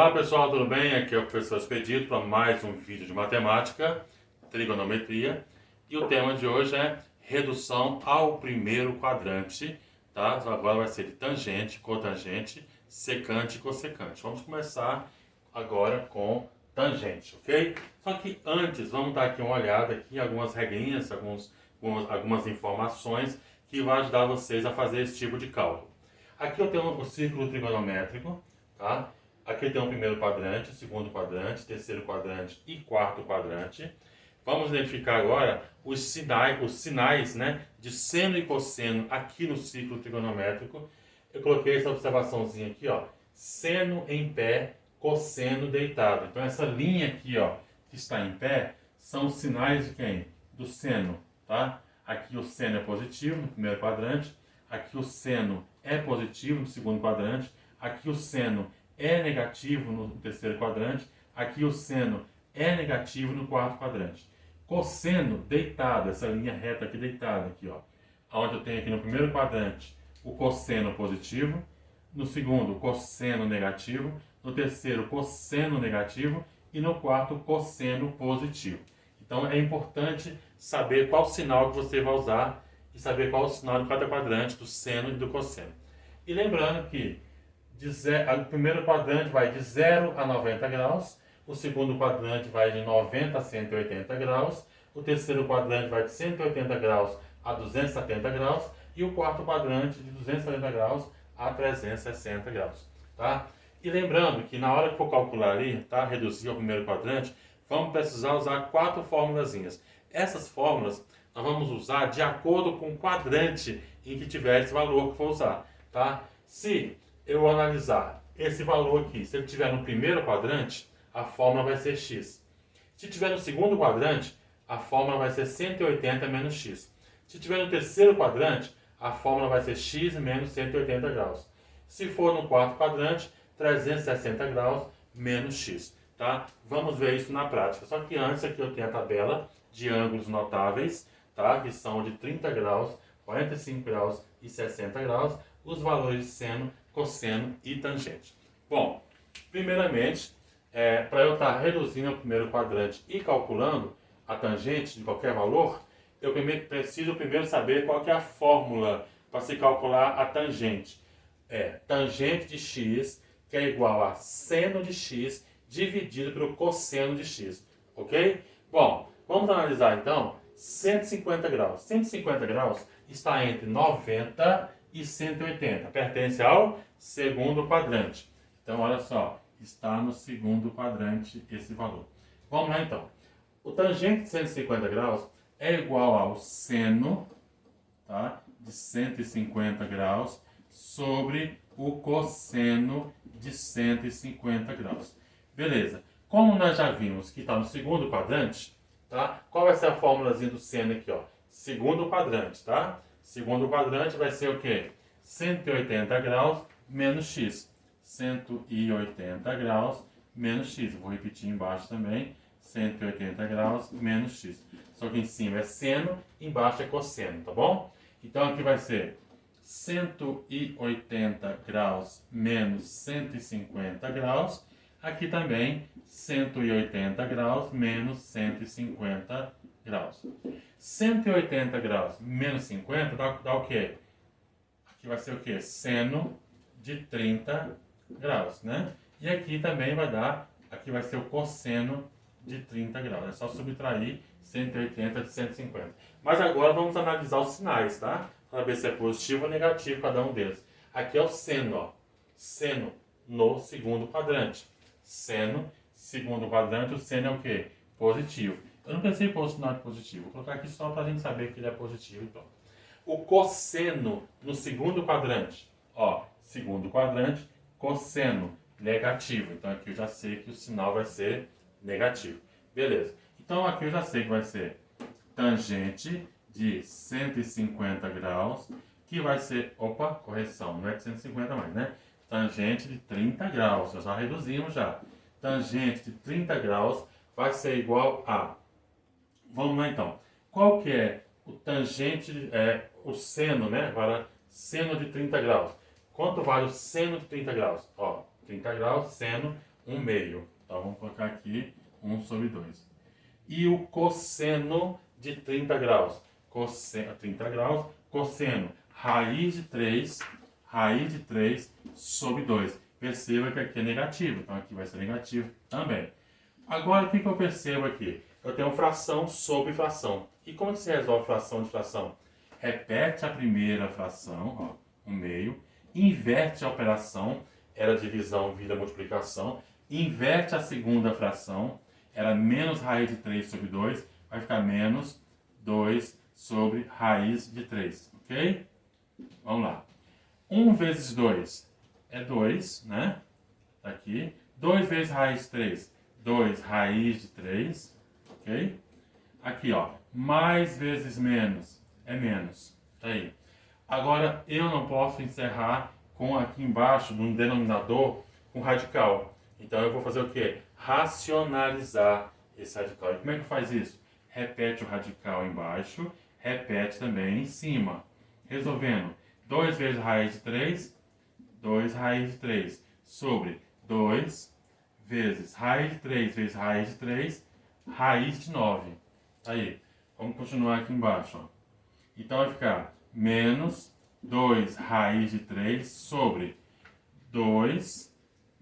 Fala pessoal, tudo bem? Aqui é o professor Expedito para mais um vídeo de matemática, trigonometria. E o tema de hoje é redução ao primeiro quadrante, tá? Então agora vai ser de tangente, cotangente, secante e cossecante. Vamos começar agora com tangente, ok? Só que antes, vamos dar aqui uma olhada aqui em algumas regrinhas, algumas informações que vai ajudar vocês a fazer esse tipo de cálculo. Aqui eu tenho o círculo trigonométrico, tá? Aqui tem o primeiro quadrante, segundo quadrante, terceiro quadrante e quarto quadrante. Vamos identificar agora os sinais, né, de seno e cosseno aqui no círculo trigonométrico. Eu coloquei essa observaçãozinha aqui, ó, seno em pé, cosseno deitado. Então essa linha aqui, ó, que está em pé, são os sinais de quem? Do seno, tá? Aqui o seno é positivo no primeiro quadrante, aqui o seno é positivo no segundo quadrante, aqui o seno é negativo no terceiro quadrante, aqui o seno é negativo no quarto quadrante. Cosseno deitado, essa linha reta aqui deitada, aqui, ó, onde eu tenho aqui no primeiro quadrante o cosseno positivo, no segundo cosseno negativo, no terceiro cosseno negativo e no quarto cosseno positivo. Então é importante saber qual sinal que você vai usar e saber qual o sinal de cada quadrante do seno e do cosseno. E lembrando que o primeiro quadrante vai de 0 a 90 graus, o segundo quadrante vai de 90 a 180 graus, o terceiro quadrante vai de 180 graus a 270 graus e o quarto quadrante de 270 graus a 360 graus, tá? E lembrando que na hora que for calcular ali, tá, reduzir ao primeiro quadrante, vamos precisar usar 4 formulazinhas. Essas fórmulas nós vamos usar de acordo com o quadrante em que tiver esse valor que for usar, tá? Se eu analisar esse valor aqui, se ele estiver no primeiro quadrante, a fórmula vai ser x. Se estiver no segundo quadrante, a fórmula vai ser 180 menos x. Se estiver no terceiro quadrante, a fórmula vai ser x menos 180 graus. Se for no quarto quadrante, 360 graus menos x. Tá? Vamos ver isso na prática. Só que antes aqui eu tenho a tabela de ângulos notáveis, tá? Que são de 30 graus, 45 graus e 60 graus, os valores de seno, cosseno e tangente. Bom, primeiramente, para eu estar reduzindo o primeiro quadrante e calculando a tangente de qualquer valor, eu preciso primeiro saber qual que é a fórmula para se calcular a tangente. Tangente de x, que é igual a seno de x dividido pelo cosseno de x, ok? Bom, vamos analisar então 150 graus. 150 graus está entre 90 e 180, pertence ao segundo quadrante. Então, olha só, está no segundo quadrante esse valor. Vamos lá então. O tangente de 150 graus é igual ao seno, tá, de 150 graus sobre o cosseno de 150 graus. Beleza. Como nós já vimos que está no segundo quadrante, tá? Qual vai ser a fórmulazinha do seno aqui, ó? Segundo quadrante, tá? Segundo quadrante vai ser o quê? 180 graus menos x. 180 graus menos x. Eu vou repetir embaixo também. 180 graus menos x. Só que em cima é seno, embaixo é cosseno, tá bom? Então aqui vai ser 180 graus menos 150 graus. Aqui também 180 graus menos 150 graus. 180 graus menos 50 dá o quê? Aqui vai ser o quê? Seno de 30 graus, né? E aqui também vai dar, aqui vai ser o cosseno de 30 graus. É só subtrair 180 de 150. Mas agora vamos analisar os sinais, tá? Para ver se é positivo ou negativo cada um deles. Aqui é o seno, ó. Seno no segundo quadrante. Seno, segundo quadrante, o seno é o quê? Positivo. Eu não pensei em pôr o sinal de positivo. Vou colocar aqui só para a gente saber que ele é positivo. Então. O cosseno no segundo quadrante. Ó, segundo quadrante, cosseno negativo. Então aqui eu já sei que o sinal vai ser negativo. Beleza. Então aqui eu já sei que vai ser tangente de 150 graus, que vai ser, opa, correção, não é de 150 mais, né? Tangente de 30 graus, nós já reduzimos já. Tangente de 30 graus vai ser igual a, vamos lá então, qual que é o tangente, o seno, né? Agora, seno de 30 graus. Quanto vale o seno de 30 graus? Ó, 30 graus, seno, 1 meio. Então, vamos colocar aqui 1 sobre 2. E o cosseno de 30 graus. Cosseno, 30 graus, cosseno, raiz de 3 sobre 2. Perceba que aqui é negativo, então aqui vai ser negativo também. Agora, o que eu percebo aqui? Eu tenho fração sobre fração. E como que se resolve fração de fração? Repete a primeira fração, ó, 1 meio, inverte a operação, era divisão, vira multiplicação, inverte a segunda fração, era menos raiz de 3 sobre 2, vai ficar menos 2 sobre raiz de 3, ok? Vamos lá. 1 vezes 2 é 2, né? Tá aqui. 2 vezes raiz de 3, 2 raiz de 3, ok? Aqui, ó, mais vezes menos é menos, tá aí. Agora, eu não posso encerrar com aqui embaixo, no denominador, com radical. Então, eu vou fazer o quê? Racionalizar esse radical. E como é que faz isso? Repete o radical embaixo, repete também em cima. Resolvendo, 2 vezes raiz de 3, 2 raiz de 3, sobre 2 vezes raiz de 3 vezes raiz de 3, raiz de 9. Aí, vamos continuar aqui embaixo, ó. Então, vai ficar menos 2 raiz de 3 sobre 2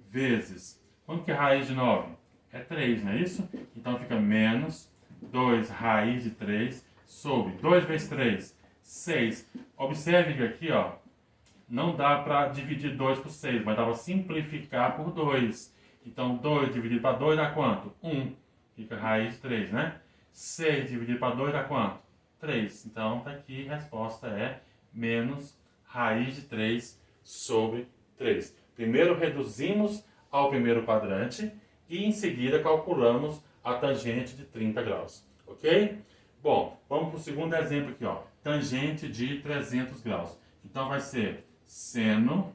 vezes... Quanto que é raiz de 9? É 3, não é isso? Então, fica menos 2 raiz de 3 sobre 2 vezes 3, 6. Observe que aqui, ó, não dá para dividir 2 por 6, mas dá para simplificar por 2. Então, 2 dividido para 2 dá quanto? 1. Fica raiz de 3, né? 6 dividido para 2 dá quanto? 3. Então, tá aqui, a resposta é menos raiz de 3 sobre 3. Primeiro reduzimos ao primeiro quadrante e em seguida calculamos a tangente de 30 graus, ok? Bom, vamos para o segundo exemplo aqui, ó. Tangente de 300 graus. Então, vai ser seno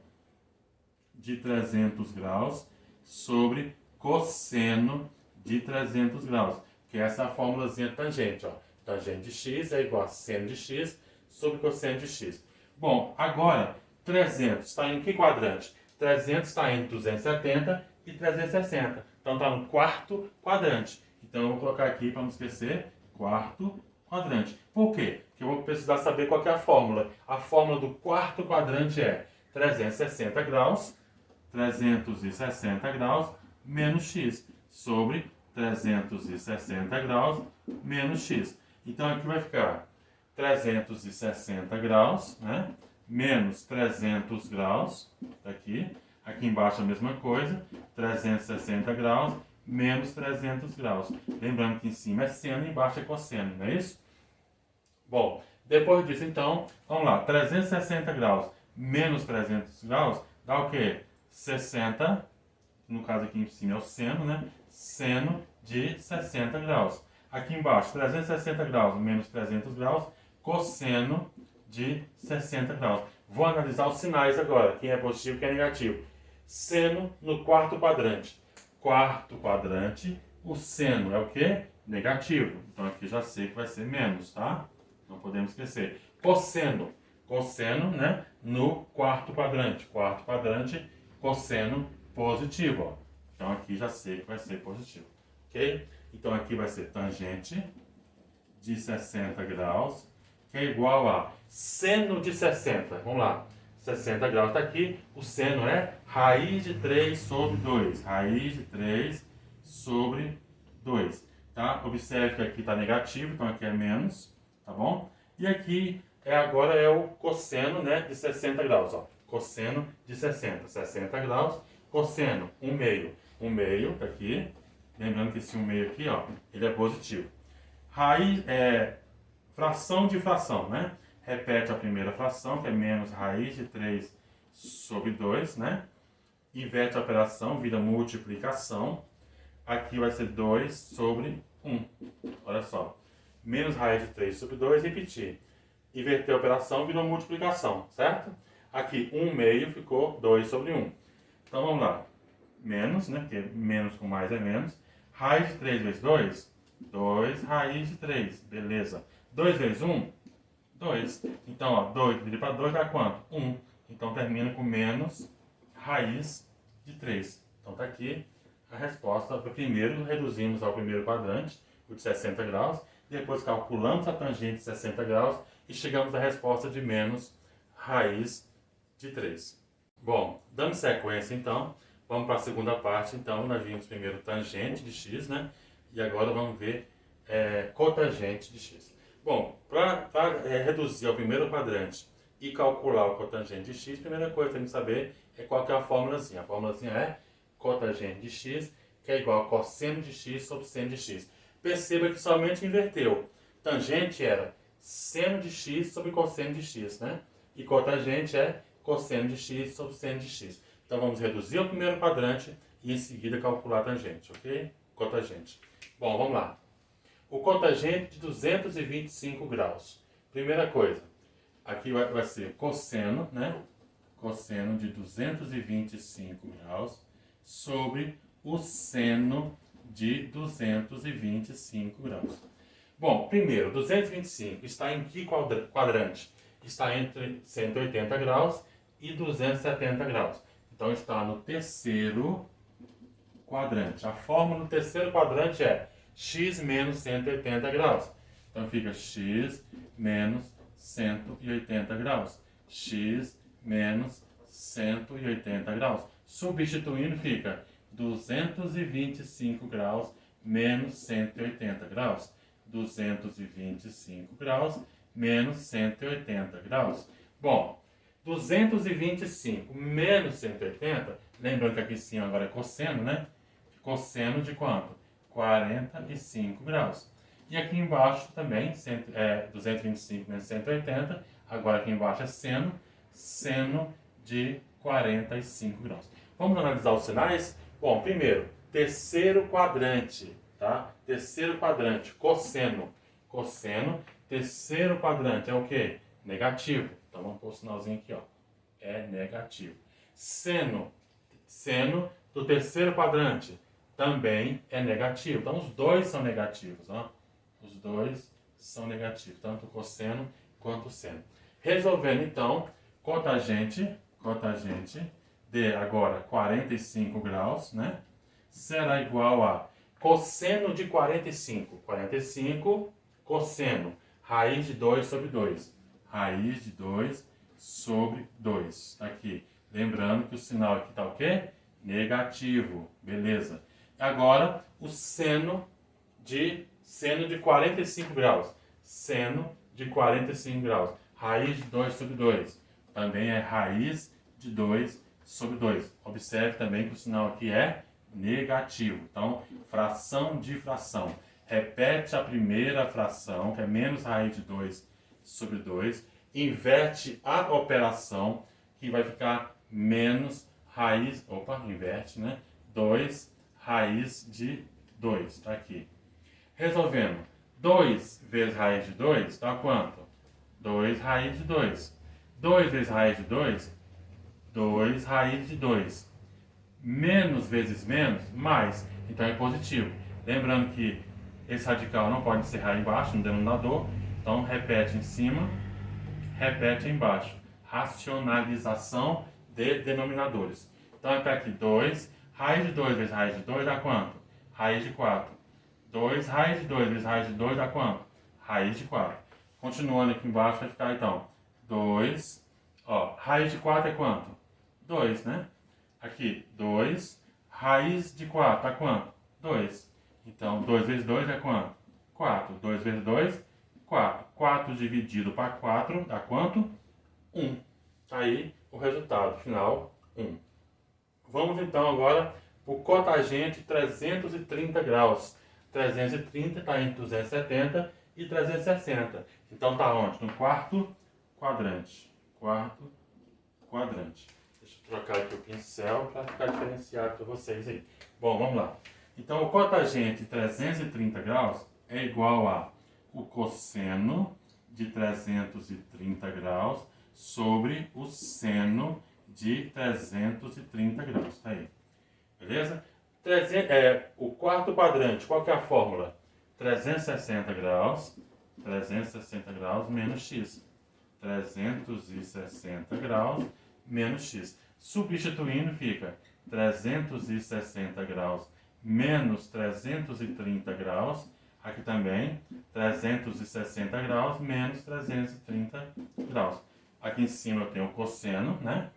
de 300 graus sobre cosseno de 300 graus. Que essa é a fórmulazinha tangente, ó. Tangente de x é igual a seno de x sobre cosseno de x. Bom, agora, 300 está em que quadrante? 300 está entre 270 e 360. Então, está no quarto quadrante. Então, eu vou colocar aqui, para não esquecer, quarto quadrante. Por quê? Porque eu vou precisar saber qual que é a fórmula. A fórmula do quarto quadrante é 360 graus menos x sobre 360 graus menos x. Então, aqui vai ficar 360 graus, né? Menos 300 graus, tá aqui. Aqui embaixo a mesma coisa, 360 graus menos 300 graus. Lembrando que em cima é seno e embaixo é cosseno, não é isso? Bom, depois disso, então, vamos lá. 360 graus menos 300 graus dá o quê? 60, no caso aqui em cima é o seno, né? Seno de 60 graus. Aqui embaixo, 360 graus menos 300 graus, cosseno de 60 graus. Vou analisar os sinais agora, quem é positivo e quem é negativo. Seno no quarto quadrante. Quarto quadrante, o seno é o quê? Negativo. Então aqui já sei que vai ser menos, tá? Não podemos esquecer. Cosseno. Cosseno, né? No quarto quadrante. Quarto quadrante, cosseno positivo, ó. Então aqui já sei que vai ser positivo, ok? Então aqui vai ser tangente de 60 graus, que é igual a seno de 60. Vamos lá. 60 graus está aqui. O seno é raiz de 3 sobre 2. Raiz de 3 sobre 2. Tá? Observe que aqui está negativo, então aqui é menos. Tá bom? E aqui agora é o cosseno, né, de 60 graus. Ó. Cosseno de 60. 60 graus. Cosseno, 1 meio. 1 meio, tá aqui. Lembrando que esse 1 meio aqui, ó, ele é positivo. Raiz é fração de fração, né? Repete a primeira fração, que é menos raiz de 3 sobre 2, né? Inverte a operação, vira multiplicação. Aqui vai ser 2 sobre 1. Olha só. Menos raiz de 3 sobre 2, repetir. Inverter a operação, virou multiplicação, certo? Aqui, 1 meio ficou 2 sobre 1. Então, vamos lá. Menos, né? Porque menos com mais é menos. Raiz de 3 vezes 2, 2 raiz de 3. Beleza. 2 vezes 1, 2. Então, ó, 2 dividido para 2 dá quanto? 1. Então, termina com menos raiz de 3. Então, tá aqui a resposta, primeiro reduzimos ao primeiro quadrante, o de 60 graus, depois calculamos a tangente de 60 graus e chegamos à resposta de menos raiz de 3. Bom, dando sequência então, vamos para a segunda parte. Então, nós vimos primeiro tangente de x, né? E agora vamos ver cotangente de x. Bom, para reduzir ao primeiro quadrante e calcular o cotangente de x, a primeira coisa que tem que saber é qual que é a formulazinha. A formulazinha é cotangente de x, que é igual a cosseno de x sobre seno de x. Perceba que somente inverteu. Tangente era seno de x sobre cosseno de x, né? E cotangente é cosseno de x sobre seno de x. Então vamos reduzir ao primeiro quadrante e em seguida calcular a tangente, ok? Cotangente. Bom, vamos lá. O cotangente de 225 graus. Primeira coisa, aqui vai ser cosseno, né? Cosseno de 225 graus sobre o seno de 225 graus. Bom, primeiro, 225 está em que quadrante? Está entre 180 graus e 270 graus. Então está no terceiro quadrante. A fórmula no terceiro quadrante é x menos 180 graus. Então fica x menos 180 graus. X menos 180 graus. Substituindo fica 225 graus menos 180 graus. 225 graus menos 180 graus. Bom, 225 menos 180, lembrando que aqui em cima agora é cosseno, né? Cosseno de quanto? 45 graus. E aqui embaixo também, 225 menos 180, agora aqui embaixo é seno, seno de 45 graus. Vamos analisar os sinais? Bom, primeiro, terceiro quadrante, tá? Terceiro quadrante, cosseno. Cosseno, terceiro quadrante é o quê? Negativo. Então vamos pôr o sinalzinho aqui, ó. É negativo. Seno. Seno do terceiro quadrante também é negativo. Então os dois são negativos, ó. Os dois são negativos, tanto o cosseno quanto o seno. Resolvendo então, cotangente de agora 45 graus, né? Será igual a cosseno de 45. 45, cosseno. Raiz de 2 sobre 2. Raiz de 2 sobre 2. Aqui. Lembrando que o sinal aqui está o quê? Negativo. Beleza. Agora, o seno de 45 graus. Seno de 45 graus. Raiz de 2 sobre 2. Também é raiz de 2 sobre 2. Observe também que o sinal aqui é negativo. Então, fração de fração. Repete a primeira fração, que é menos raiz de 2 sobre 2. Inverte a operação, que vai ficar menos raiz... Opa, inverte, né? 2 raiz de 2. Está aqui. Resolvendo. 2 vezes raiz de 2 dá quanto? 2 raiz de 2. 2 vezes raiz de 2, 2 raiz de 2. Menos vezes menos, mais. Então é positivo. Lembrando que esse radical não pode encerrar embaixo, no denominador. Então repete em cima, repete embaixo. Racionalização de denominadores. Então é aqui 2. Raiz de 2 vezes raiz de 2 dá quanto? Raiz de 4. 2 raiz de 2 vezes raiz de 2 dá quanto? Raiz de 4. Continuando aqui embaixo vai ficar então 2. Ó, raiz de 4 é quanto? 2, né? Aqui, 2. Raiz de 4 dá quanto? 2. Então, 2 vezes 2 é quanto? 4. 2 vezes 2, 4. 4 dividido para 4 dá quanto? 1. Tá aí o resultado final, 1. Vamos então agora para o cotangente 330 graus. 330 está entre 270 e 360. Então está onde? No quarto quadrante. Quarto quadrante. Deixa eu trocar aqui o pincel para ficar diferenciado para vocês aí. Bom, vamos lá. Então o cotangente 330 graus é igual a o cosseno de 330 graus sobre o seno de 330 graus. Tá aí. Beleza? O quarto quadrante, qual que é a fórmula? 360 graus menos x. 360 graus menos x. Substituindo fica 360 graus menos 330 graus. Aqui também, 360 graus menos 330 graus. Aqui em cima eu tenho o cosseno, né?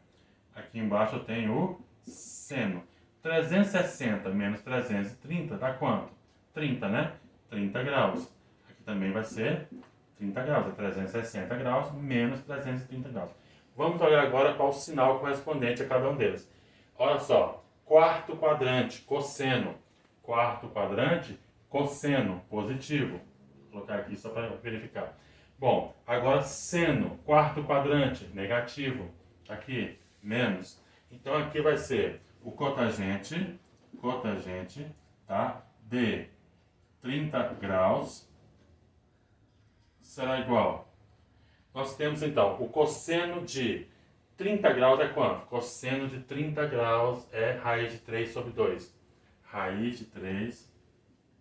Aqui embaixo eu tenho o seno. 360 menos 330 dá quanto? 30, né? 30 graus. Aqui também vai ser 30 graus. É 360 graus menos 330 graus. Vamos olhar agora qual o sinal correspondente a cada um deles. Olha só. Quarto quadrante, cosseno. Quarto quadrante, cosseno, positivo. Vou colocar aqui só para verificar. Bom, agora seno, quarto quadrante, negativo. Aqui, menos. Então aqui vai ser o cotangente, tá? De 30 graus será igual. Nós temos então o cosseno de 30 graus é quanto? Cosseno de 30 graus é raiz de 3 sobre 2. Raiz de 3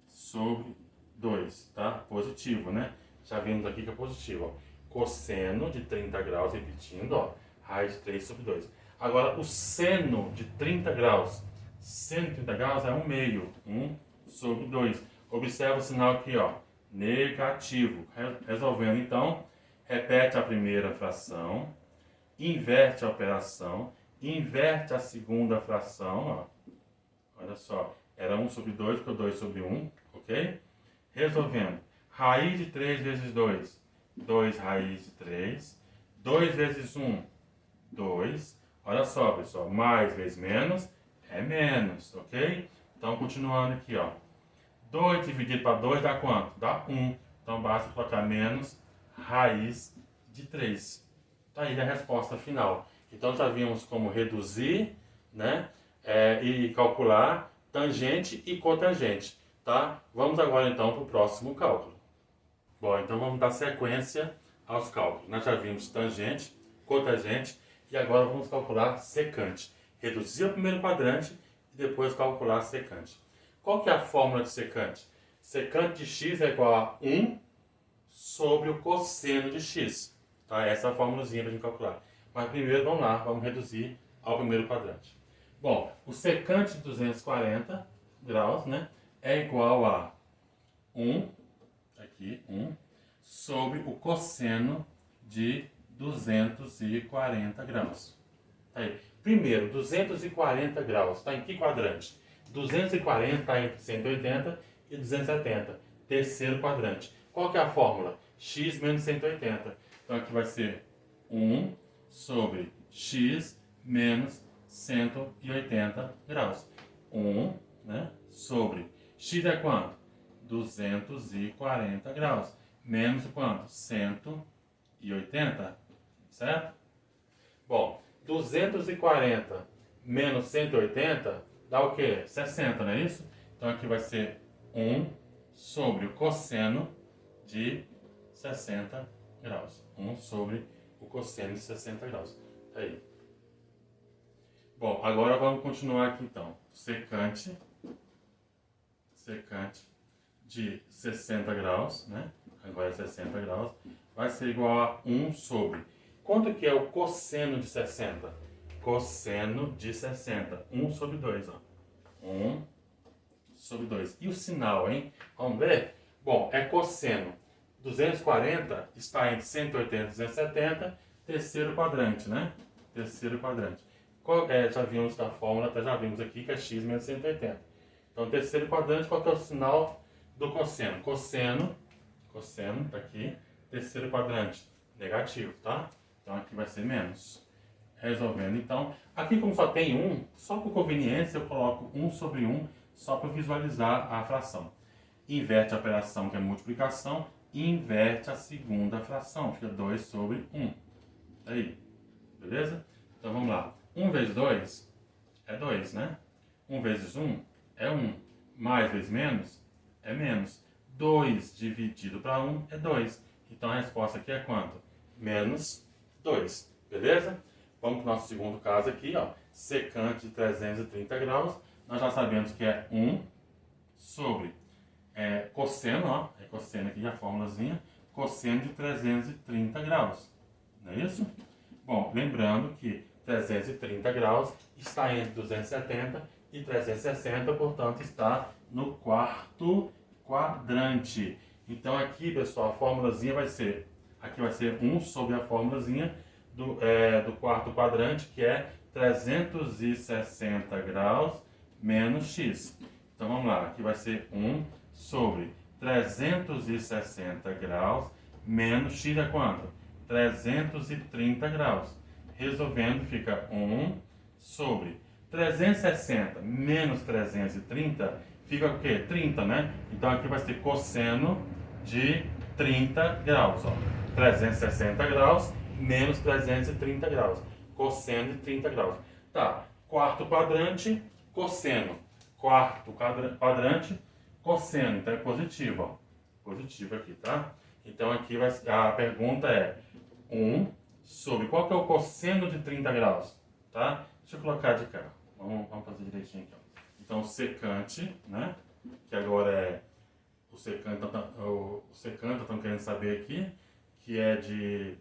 sobre 2, tá? Positivo, né? Já vimos aqui que é positivo, ó. Cosseno de 30 graus, repetindo, ó. Raiz de 3 sobre 2. Agora, o seno de 30 graus. Seno de 30 graus é 1/2. 1 sobre 2. Observa o sinal aqui, ó. Negativo. Resolvendo, então, repete a primeira fração. Inverte a operação. Inverte a segunda fração, ó. Olha só. Era 1 sobre 2, ficou 2 sobre 1, ok? Resolvendo. Raiz de 3 vezes 2. 2 raiz de 3. 2 vezes 1. 2. Olha só, pessoal. Mais vezes menos é menos, ok? Então, continuando aqui, ó. 2 dividido para 2 dá quanto? Dá 1. Então, basta colocar menos raiz de 3. Tá aí a resposta final. Então, já vimos como reduzir, né? E calcular tangente e cotangente, tá? Vamos agora, então, para o próximo cálculo. Bom, então vamos dar sequência aos cálculos. Nós já vimos tangente, cotangente e agora vamos calcular secante. Reduzir o primeiro quadrante e depois calcular secante. Qual que é a fórmula de secante? Secante de x é igual a 1 sobre o cosseno de x. Tá? Essa é a fórmulazinha para a gente calcular. Mas primeiro, vamos lá, vamos reduzir ao primeiro quadrante. Bom, o secante de 240 graus, né, é igual a 1, aqui, 1, sobre o cosseno de 240 graus. Aí, primeiro, 240 graus, está em que quadrante? 240 está entre 180 e 270, terceiro quadrante. Qual que é a fórmula? X menos 180. Então aqui vai ser 1 sobre x menos 180 graus. 1, né, sobre x é quanto? 240 graus. Menos quanto? 180, certo? Bom, 240 menos 180 dá o quê? 60, não é isso? Então aqui vai ser 1 sobre o cosseno de 60 graus. 1 sobre o cosseno de 60 graus. Tá aí. Bom, agora vamos continuar aqui então. Secante de 60 graus, né? Agora é 60 graus. Vai ser igual a 1 sobre. Quanto que é o cosseno de 60? Cosseno de 60. 1 sobre 2, ó. 1 sobre 2. E o sinal, hein? Vamos ver? Bom, é cosseno. 240 está entre 180 e 270. Terceiro quadrante, né? Terceiro quadrante. Já vimos da fórmula, já vimos aqui que é x menos 180. Então, terceiro quadrante, qual que é o sinal do cosseno? Cosseno, tá aqui. Terceiro quadrante, negativo, tá? Então, aqui vai ser menos. Resolvendo, então, aqui como só tem 1, só por conveniência eu coloco 1 sobre 1, só para visualizar a fração. Inverte a operação, que é multiplicação, e inverte a segunda fração, fica 2 sobre 1. Aí, beleza? Então, vamos lá. 1 vezes 2 é 2, né? 1 vezes 1 é 1. Mais vezes menos é menos. 2 dividido para 1 é 2. Então, a resposta aqui é quanto? Menos 2. Beleza? Vamos para o nosso segundo caso aqui, ó. Secante de 330 graus. Nós já sabemos que é 1 sobre cosseno, ó. É cosseno aqui, a fórmulazinha. Cosseno de 330 graus. Não é isso? Bom, lembrando que 330 graus está entre 270 E 360, portanto, está no quarto quadrante. Então aqui, pessoal, a formulazinha vai ser, aqui vai ser 1 sobre a formulazinha do quarto quadrante, que é 360 graus menos x. Então vamos lá, aqui vai ser 1 sobre 360 graus menos x é quanto? 330 graus. Resolvendo fica 1 sobre 360 menos 330 fica o quê? 30, né? Então aqui vai ser cosseno de 30 graus, ó. 360 graus menos 330 graus. Cosseno de 30 graus. Tá, quarto quadrante, cosseno. Quarto quadrante, cosseno. Então é positivo, ó. Positivo aqui, tá? Então aqui a pergunta é 1 sobre... Qual que é o cosseno de 30 graus? Tá? Deixa eu colocar de cá. Vamos fazer direitinho aqui, ó. Então o secante, né? Que agora é... O secante estão querendo saber aqui, que é de...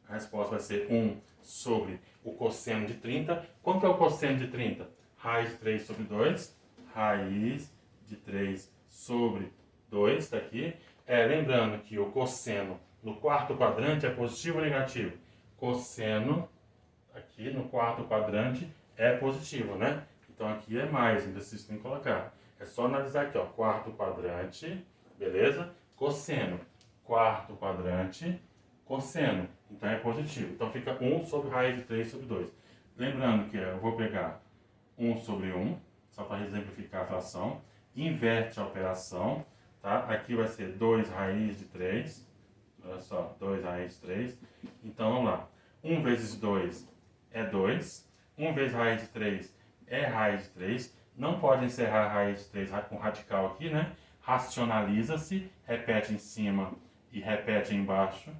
A resposta vai ser 1 sobre o cosseno de 30. Quanto que é o cosseno de 30? Raiz de 3 sobre 2. Raiz de 3 sobre 2, tá aqui. Lembrando que o cosseno no quarto quadrante é positivo ou negativo? Cosseno aqui no quarto quadrante é positivo, né? Então aqui é mais, ainda vocês têm que colocar. É só analisar aqui, ó, quarto quadrante, beleza? Cosseno, quarto quadrante, cosseno. Então é positivo. Então fica 1 sobre raiz de 3 sobre 2. Lembrando que eu vou pegar 1 sobre 1, só para exemplificar a fração. Inverte a operação, tá? Aqui vai ser 2 raiz de 3. Olha só, 2 raiz de 3. Então vamos lá. 1 vezes 2 é 2. 1 vezes raiz de 3 é raiz de 3. Não pode encerrar a raiz de 3 com radical aqui, né? Racionaliza-se, repete em cima e repete embaixo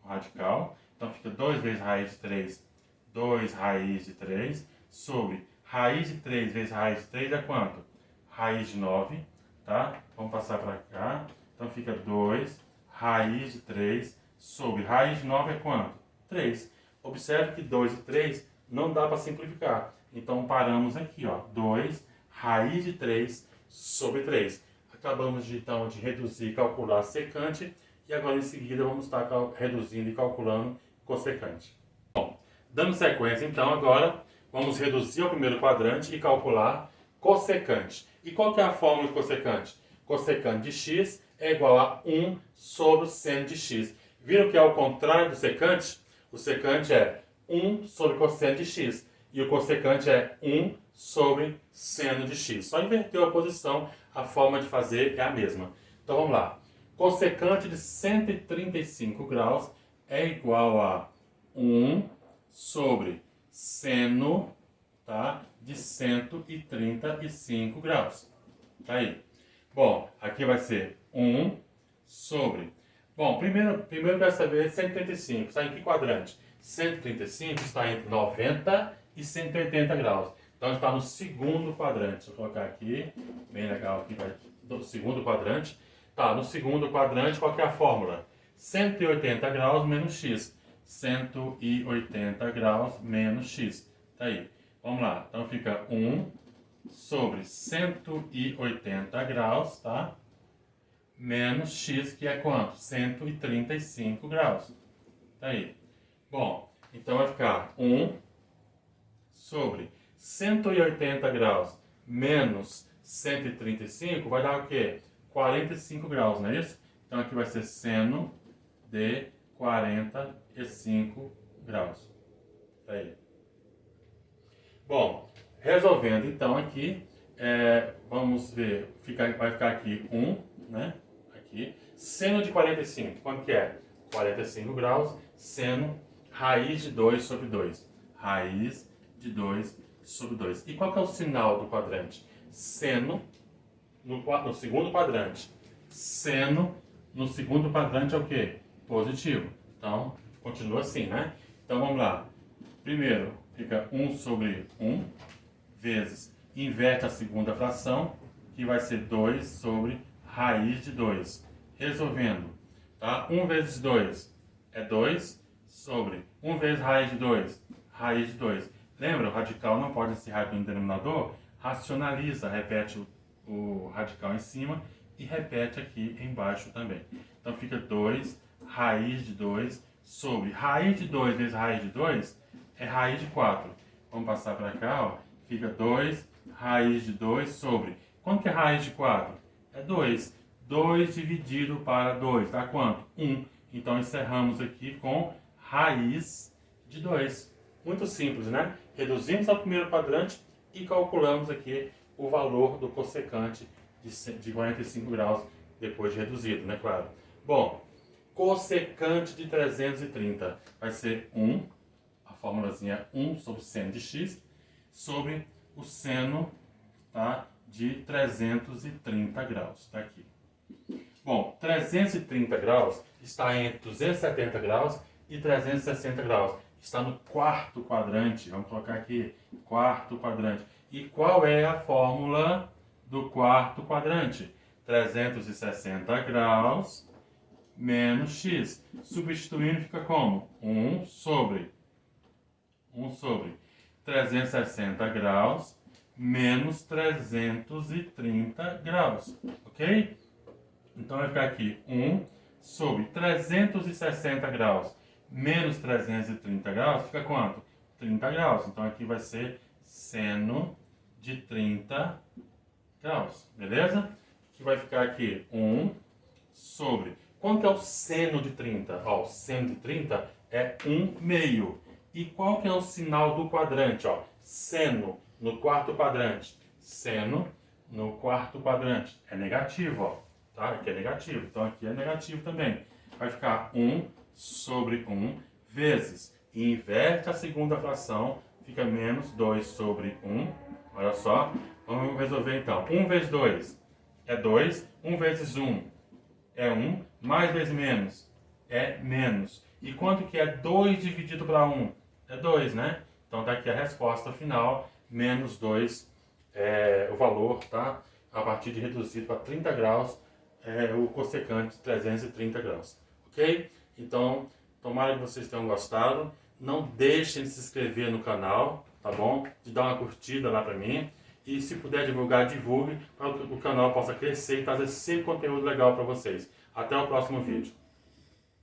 o radical. Então fica 2 vezes raiz de 3, 2 raiz de 3, sobre raiz de 3 vezes raiz de 3 é quanto? Raiz de 9, tá? Vamos passar para cá. Então fica 2 raiz de 3 sobre raiz de 9 é quanto? 3. Observe que 2 e 3 não dá para simplificar. Então paramos aqui, ó. 2 raiz de 3 sobre 3. Acabamos de reduzir e calcular secante. E agora em seguida vamos estar reduzindo e calculando cossecante. Bom, dando sequência então agora, vamos reduzir ao primeiro quadrante e calcular cossecante. E qual que é a fórmula de cossecante? Cossecante de x é igual a 1 sobre o seno de x. Viram que é ao contrário do secante? O secante é 1 sobre cosseno de x. E o cossecante é 1 sobre seno de x. Só inverteu a posição, a forma de fazer é a mesma. Então vamos lá. Cossecante de 135 graus é igual a 1 sobre seno, tá, de 135 graus. Tá aí. Bom, aqui vai ser 1 sobre... Bom, primeiro eu quero saber 135. Está em que quadrante? 135 está entre 90 e 180 graus. Então está no segundo quadrante. Deixa eu colocar aqui, bem legal aqui, vai do segundo quadrante. Tá, no segundo quadrante, qual que é a fórmula? 180 graus menos x. 180 graus menos x. Tá aí. Vamos lá. Então fica 1 sobre 180 graus, tá? Menos x, que é quanto? 135 graus. Tá aí. Bom, então vai ficar 1 sobre 180 graus menos 135, vai dar o quê? 45 graus, não é isso? Então aqui vai ser seno de 45 graus. Tá aí. Bom, resolvendo então aqui, vamos ver, vai ficar aqui 1, né? Aqui, seno de 45, quanto que é? 45 graus, seno, raiz de 2 sobre 2. Raiz de 2 sobre 2. E qual que é o sinal do quadrante? Seno no segundo quadrante. Seno no segundo quadrante é o quê? Positivo. Então, continua assim, né? Então, vamos lá. Primeiro, fica 1 sobre 1 vezes, inverte a segunda fração, que vai ser 2 sobre raiz de 2. Resolvendo, tá? 1 vezes 2 é 2 sobre 1 vezes raiz de 2, raiz de 2. Lembra, o radical não pode encerrar com o denominador, racionaliza, repete o radical em cima e repete aqui embaixo também. Então fica 2 raiz de 2 sobre raiz de 2 vezes raiz de 2 é raiz de 4. Vamos passar para cá, ó. Fica 2 raiz de 2 sobre... Quanto que é raiz de 4? É 2. 2 dividido para 2 dá quanto? 1. Então encerramos aqui com raiz de 2. Muito simples, né? Reduzimos ao primeiro quadrante e calculamos aqui o valor do cossecante de 45 graus depois de reduzido, né? Claro. Bom, cossecante de 330 vai ser 1, a formulazinha é 1 sobre seno de x, sobre o seno, tá, de 330 graus. Está aqui. Bom, 330 graus está entre 270 graus e 360 graus. Está no quarto quadrante. Vamos colocar aqui, quarto quadrante. E qual é a fórmula do quarto quadrante? 360 graus menos x. Substituindo fica como? 1 sobre 360 graus menos 330 graus. Ok? Então vai ficar aqui 1 sobre 360 graus menos 330 graus, fica quanto? 30 graus. Então aqui vai ser seno de 30 graus. Beleza? Que vai ficar aqui 1 sobre... Quanto é o seno de 30? Ó, o seno de 30 é 1 meio. E qual que é o sinal do quadrante? Ó, seno no quarto quadrante. Seno no quarto quadrante. É negativo, ó. Tá? Aqui é negativo. Então aqui é negativo também. Vai ficar 1 sobre 1 vezes. E inverte a segunda fração. Fica menos 2 sobre 1. Olha só. Vamos resolver então. 1 vezes 2 é 2. 1 vezes 1 é 1. Mais vezes menos é menos. E quanto que é 2 dividido para 1? É 2, né? Então tá aqui a resposta final. Menos 2 é o valor, tá? A partir de reduzido para 30 graus, o cossecante de 330 graus. Ok? Então, tomara que vocês tenham gostado. Não deixem de se inscrever no canal, tá bom? De dar uma curtida lá para mim. E se puder divulgar, divulgue para que o canal possa crescer e trazer sempre conteúdo legal para vocês. Até o próximo vídeo.